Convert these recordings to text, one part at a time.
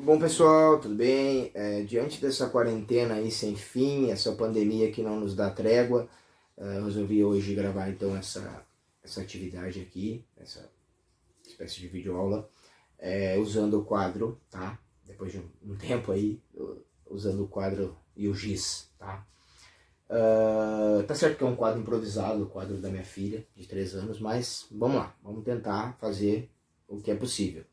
Bom pessoal, tudo bem? Diante dessa quarentena aí sem fim, essa pandemia que não nos dá trégua, eu resolvi hoje gravar então essa atividade aqui, essa espécie de videoaula, usando o quadro, tá? Depois de um tempo aí, usando o quadro e o giz, tá? Tá certo que é um quadro improvisado, o quadro da minha filha, de 3 anos, mas vamos lá, vamos tentar fazer o que é possível,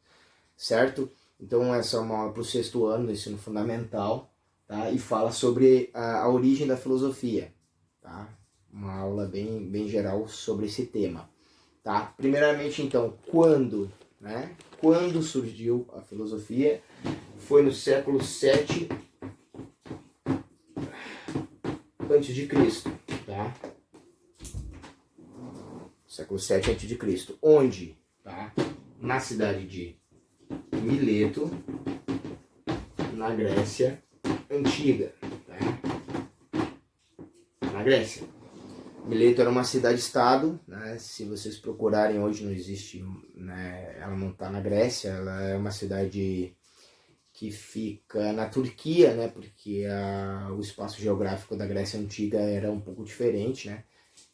certo? Então essa é uma aula para o 6º ano do ensino fundamental, tá? E fala sobre a origem da filosofia, tá? Uma aula bem geral sobre esse tema, tá? Primeiramente então, né? Quando surgiu a filosofia? Foi no século 7 antes de Cristo, tá? Século 7 antes de Cristo, onde, tá? Na cidade de Mileto, na Grécia Antiga, tá? Na Grécia. Mileto era uma cidade-estado, né? Se vocês procurarem hoje não existe, né? Ela não está na Grécia, ela é uma cidade que fica na Turquia, né? Porque o espaço geográfico da Grécia Antiga era um pouco diferente, né?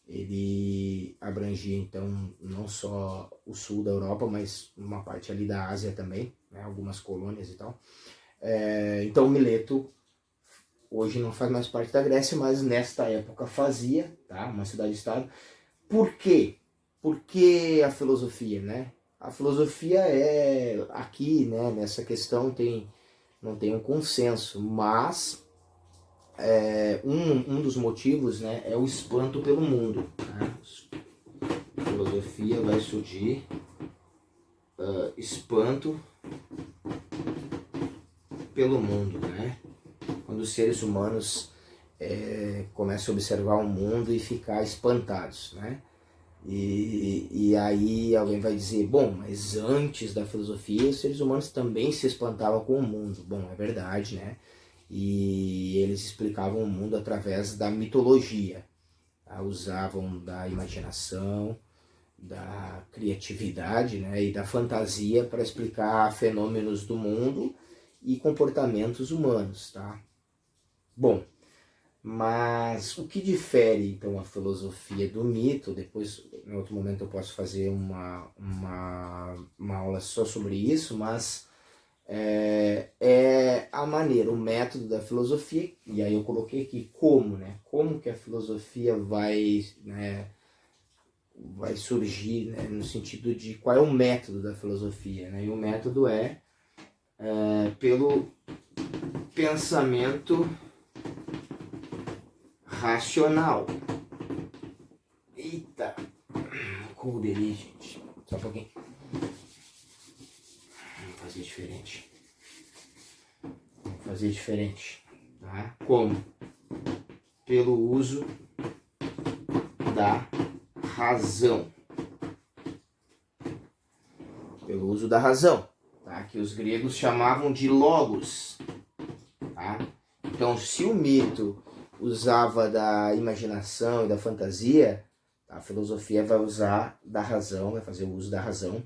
Ele abrangia então não só o sul da Europa, mas uma parte ali da Ásia também, né? Algumas colônias e tal. Então Mileto hoje não faz mais parte da Grécia, mas nesta época fazia, tá? Uma cidade-estado. Por quê? Porque a filosofia, né? A filosofia aqui, né? Nessa questão não tem um consenso, mas um dos motivos, né? É o espanto pelo mundo. Né? A filosofia vai surgir espanto pelo mundo, né? Quando os seres humanos começam a observar o mundo e ficar espantados, né? E aí alguém vai dizer, bom, mas antes da filosofia os seres humanos também se espantavam com o mundo. Bom, é verdade, né? E eles explicavam o mundo através da mitologia, tá? Usavam da imaginação, da criatividade, né? E da fantasia para explicar fenômenos do mundo e comportamentos humanos, tá? Bom, mas o que difere então a filosofia do mito? Depois, em outro momento, eu posso fazer uma aula só sobre isso, mas é a maneira, o método da filosofia, e aí eu coloquei aqui como, né? Como que a filosofia vai, né, vai surgir, né, no sentido de qual é o método da filosofia, né? E o método pelo pensamento racional. Eita, cold ali, gente. Só um pouquinho. Vamos fazer diferente. Tá? Como? Pelo uso da razão. Pelo uso da razão, tá? Que os gregos chamavam de logos. Tá? Então, se o mito usava da imaginação e da fantasia, a filosofia vai usar da razão, vai fazer o uso da razão,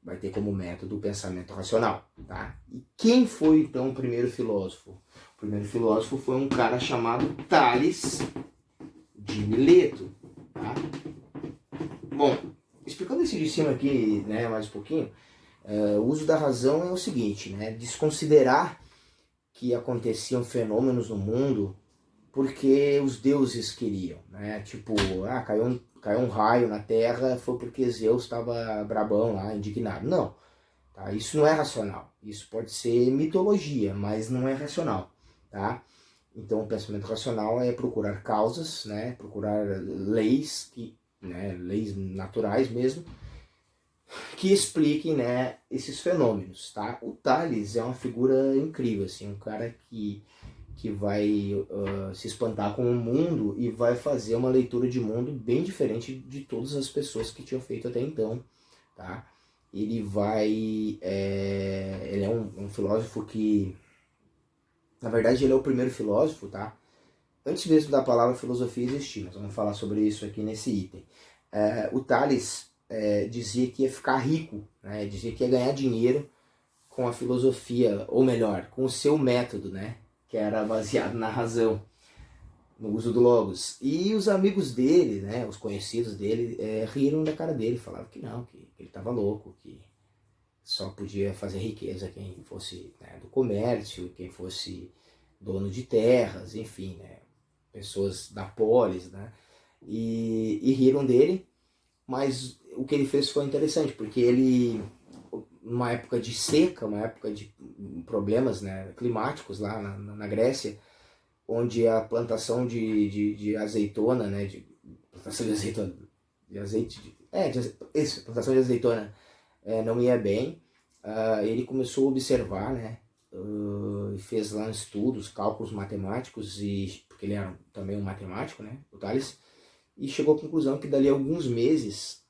vai ter como método o pensamento racional, tá? E quem foi então o primeiro filósofo? O primeiro filósofo foi um cara chamado Tales de Mileto, tá? Bom, explicando esse de cima aqui, né, mais um pouquinho, o uso da razão é o seguinte, né? Desconsiderar que aconteciam fenômenos no mundo porque os deuses queriam, né? Tipo, caiu um raio na Terra, foi porque Zeus estava brabão lá, indignado. Não, tá? Isso não é racional. Isso pode ser mitologia, mas não é racional, tá? Então, o pensamento racional é procurar causas, né? Procurar leis, leis naturais mesmo, que expliquem, né, esses fenômenos, tá? O Tales é uma figura incrível, assim, um cara que vai se espantar com o mundo e vai fazer uma leitura de mundo bem diferente de todas as pessoas que tinham feito até então, tá? Ele é um filósofo que, na verdade, ele é o primeiro filósofo, tá? Antes mesmo da palavra filosofia existir, nós vamos falar sobre isso aqui nesse item. O Tales dizia que ia ficar rico, né? Dizia que ia ganhar dinheiro com a filosofia, ou melhor, com o seu método, né? Que era baseado na razão, no uso do logos. E os amigos dele, né, os conhecidos dele, riram da cara dele, falavam que não, que ele estava louco, que só podia fazer riqueza quem fosse, né, do comércio, quem fosse dono de terras, enfim, né, pessoas da polis, né, e riram dele, mas o que ele fez foi interessante, porque ele, numa época de seca, uma época de problemas, né, climáticos lá na Grécia, onde a plantação de azeitona, né, plantação de azeitona, de azeite, plantação de azeitona não ia bem, ele começou a observar, né, e fez lá estudos, cálculos matemáticos, porque ele era também um matemático, né, o Tales, e chegou à conclusão que dali a alguns meses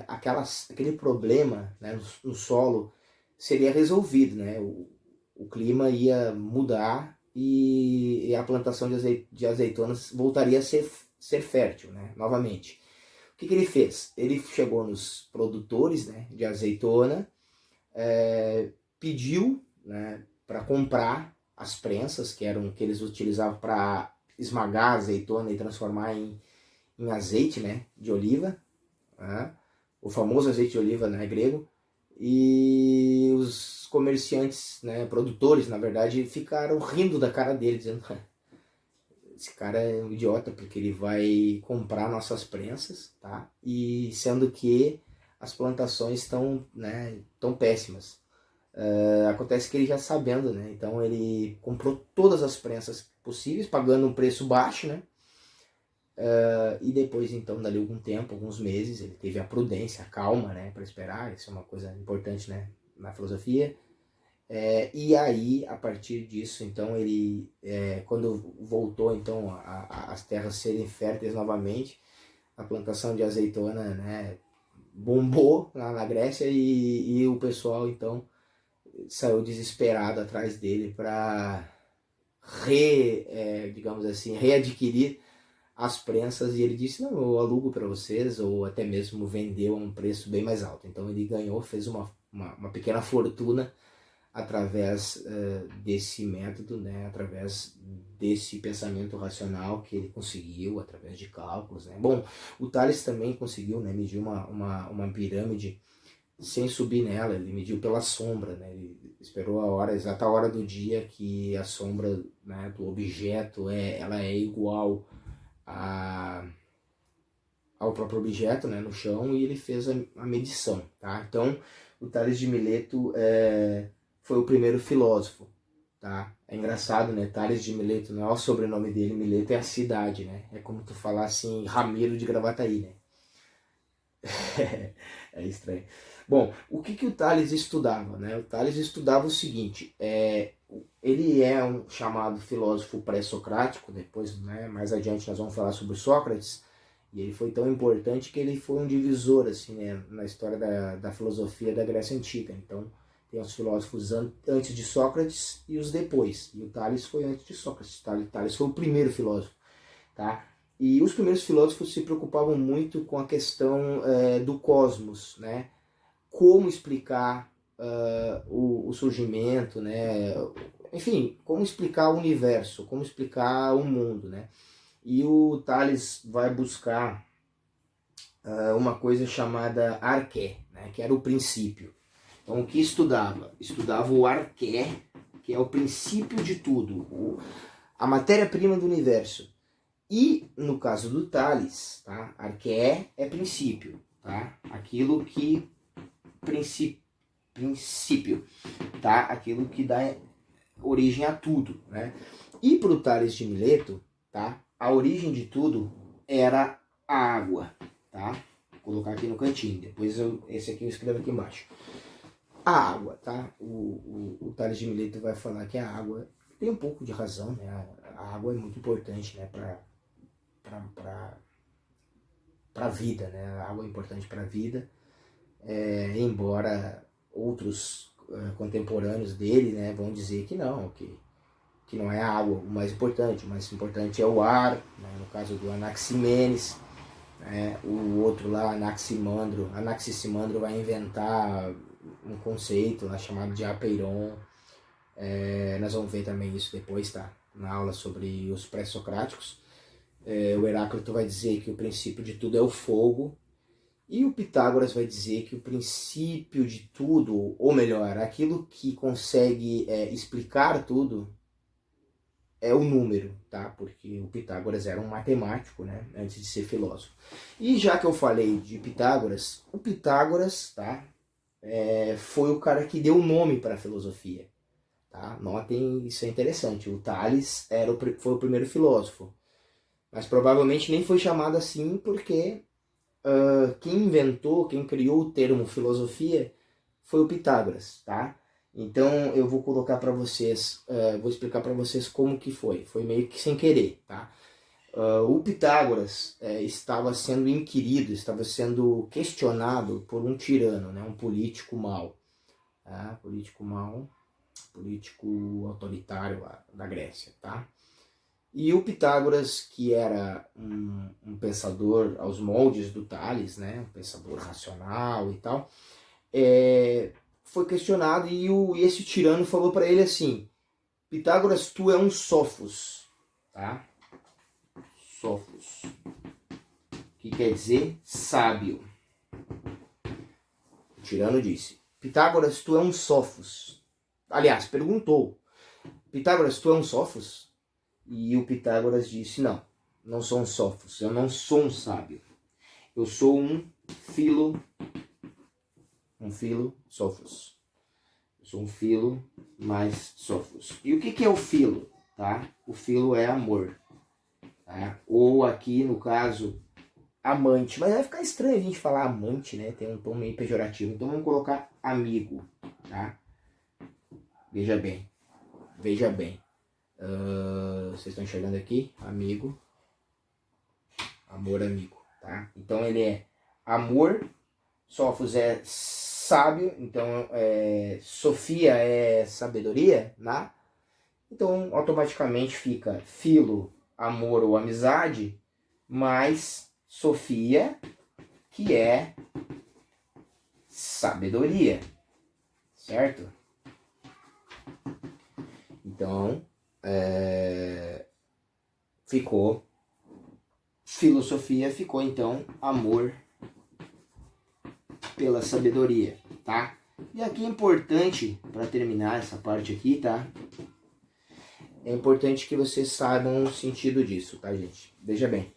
aquele problema, né, no solo seria resolvido, né, o clima ia mudar e a plantação de azeitonas voltaria a ser fértil, né, novamente. O que ele fez? Ele chegou nos produtores, né, de azeitona, pediu, né, para comprar as prensas que eles utilizavam para esmagar a azeitona e transformar em azeite, né, de oliva, né, o famoso azeite de oliva, né, grego. E os comerciantes, né, produtores, na verdade, ficaram rindo da cara dele, dizendo: esse cara é um idiota porque ele vai comprar nossas prensas, tá? E sendo que as plantações estão, né, tão péssimas. Acontece que ele já sabendo, né? Então ele comprou todas as prensas possíveis, pagando um preço baixo, né? E depois, então, dali algum tempo, alguns meses, ele teve a prudência, a calma, né, para esperar. Isso é uma coisa importante, né, na filosofia. E aí, a partir disso, então, ele, quando voltou, então, as terras serem férteis novamente, a plantação de azeitona, né, bombou lá na Grécia e o pessoal, então, saiu desesperado atrás dele para digamos assim, readquirir as prensas, e ele disse: não, eu alugo para vocês, ou até mesmo vendeu a um preço bem mais alto. Então ele ganhou, fez uma pequena fortuna através desse método, né, através desse pensamento racional que ele conseguiu, através de cálculos, né. Bom, o Tales também conseguiu, né, medir uma pirâmide sem subir nela, ele mediu pela sombra, né, ele esperou a exata hora do dia que a sombra, né, do objeto ela é igual ao próprio objeto, né, no chão, e ele fez a medição, tá? Então, o Tales de Mileto foi o primeiro filósofo, tá? É engraçado, né? Tales de Mileto não é o sobrenome dele, Mileto é a cidade, né? É como tu falar assim, Ramiro de Gravataí, né? É estranho. Bom, o que o Tales estudava, né? O Tales estudava o seguinte: ele é um chamado filósofo pré-socrático. Depois, né, mais adiante nós vamos falar sobre Sócrates, e ele foi tão importante que ele foi um divisor, assim, né, na história da filosofia da Grécia Antiga. Então, tem os filósofos antes de Sócrates e os depois, e o Tales foi antes de Sócrates. Tales foi o primeiro filósofo, tá? E os primeiros filósofos se preocupavam muito com a questão do cosmos, né? Como explicar o surgimento, né? Enfim, como explicar o universo, como explicar o mundo, né? E o Tales vai buscar uma coisa chamada arqué, né? Que era o princípio. Então, o que estudava? Estudava o arqué, que é o princípio de tudo, a matéria-prima do universo. E, no caso do Tales, tá? Arqué é princípio, tá? Aquilo que... princípio, tá? Aquilo que dá origem a tudo, né? E para o Tales de Mileto, tá? A origem de tudo era a água, tá? Vou colocar aqui no cantinho, depois esse aqui eu escrevo aqui embaixo. A água, tá? O Tales de Mileto vai falar que a água tem um pouco de razão, né? A água é muito importante, né? Para a vida, né? A água é importante para a vida, embora outros contemporâneos dele, né, vão dizer que não, que não é a água o mais importante é o ar, né, no caso do Anaximenes, né, o outro lá, Anaximandro vai inventar um conceito lá chamado de apeiron. Nós vamos ver também isso depois, tá? Na aula sobre os pré-socráticos. O Heráclito vai dizer que o princípio de tudo é o fogo, e o Pitágoras vai dizer que o princípio de tudo, ou melhor, aquilo que consegue explicar tudo, é o número, tá? Porque o Pitágoras era um matemático, né? Antes de ser filósofo. E já que eu falei de Pitágoras, o Pitágoras, tá? Foi o cara que deu o nome para a filosofia, tá? Notem, isso é interessante. O Tales foi o primeiro filósofo, mas provavelmente nem foi chamado assim porque quem inventou, quem criou o termo filosofia foi o Pitágoras, tá? Então eu vou colocar para vocês, vou explicar para vocês como que foi. Foi meio que sem querer, tá? O Pitágoras estava sendo inquirido, estava sendo questionado por um tirano, né? Um político mau, tá? Político mau, político autoritário lá da Grécia, tá? E o Pitágoras, que era um pensador aos moldes do Tales, né? Um pensador racional e tal, foi questionado e esse tirano falou para ele assim: Pitágoras, tu é um sófos, tá? Sófos, que quer dizer sábio. O tirano disse: Pitágoras, tu é um sófos. Aliás, perguntou: Pitágoras, tu é um sófos? E o Pitágoras disse: não, não sou um sófos, eu não sou um sábio. Eu sou um sófos. Eu sou um filo mais sófos. E o que é o filo? Tá? O filo é amor. Tá? Ou aqui, no caso, amante. Mas vai ficar estranho a gente falar amante, né? Tem um tom meio pejorativo. Então vamos colocar amigo. Tá? Veja bem. Veja bem. Vocês estão enxergando aqui? Amigo. Amor, amigo. Tá? Então ele é amor. Sófos é sábio. Então Sofia é sabedoria, né? Então automaticamente fica filo, amor ou amizade, mais Sofia, que é sabedoria, certo? Então ficou filosofia, ficou então amor pela sabedoria, tá? E aqui é importante, para terminar essa parte aqui, tá? É importante que vocês saibam o sentido disso, tá, gente? Veja bem,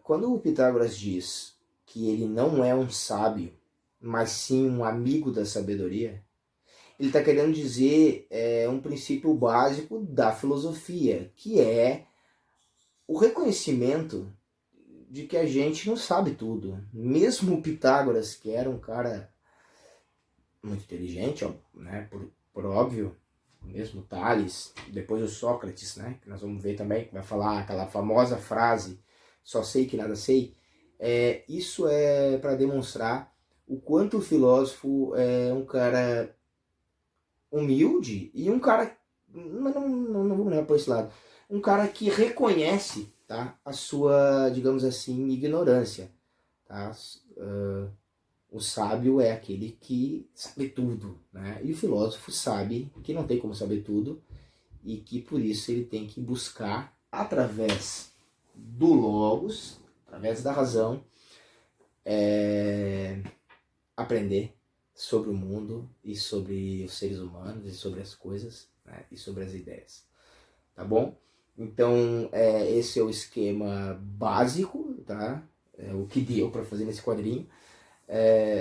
quando o Pitágoras diz que ele não é um sábio, mas sim um amigo da sabedoria, ele está querendo dizer um princípio básico da filosofia, que é o reconhecimento de que a gente não sabe tudo. Mesmo o Pitágoras, que era um cara muito inteligente, ó, né, por óbvio, mesmo Tales, depois o Sócrates, né, que nós vamos ver também, que vai falar aquela famosa frase, só sei que nada sei, isso é para demonstrar o quanto o filósofo é um cara humilde e um cara, não vamos levar por esse lado, um cara que reconhece, tá, a sua, digamos assim, ignorância, tá? O sábio é aquele que sabe tudo, né? E o filósofo sabe que não tem como saber tudo e que por isso ele tem que buscar, através do logos, através da razão, aprender sobre o mundo e sobre os seres humanos e sobre as coisas, né? E sobre as ideias, tá bom? Então esse é o esquema básico, tá? O que deu para fazer nesse quadrinho.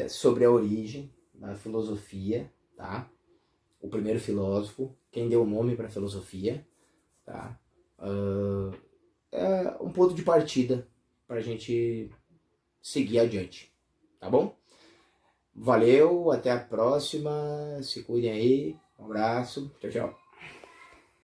Sobre a origem da filosofia, tá? O primeiro filósofo, quem deu o nome para a filosofia, tá? É um ponto de partida para a gente seguir adiante, tá bom? Valeu, até a próxima, se cuidem aí, um abraço, tchau, tchau.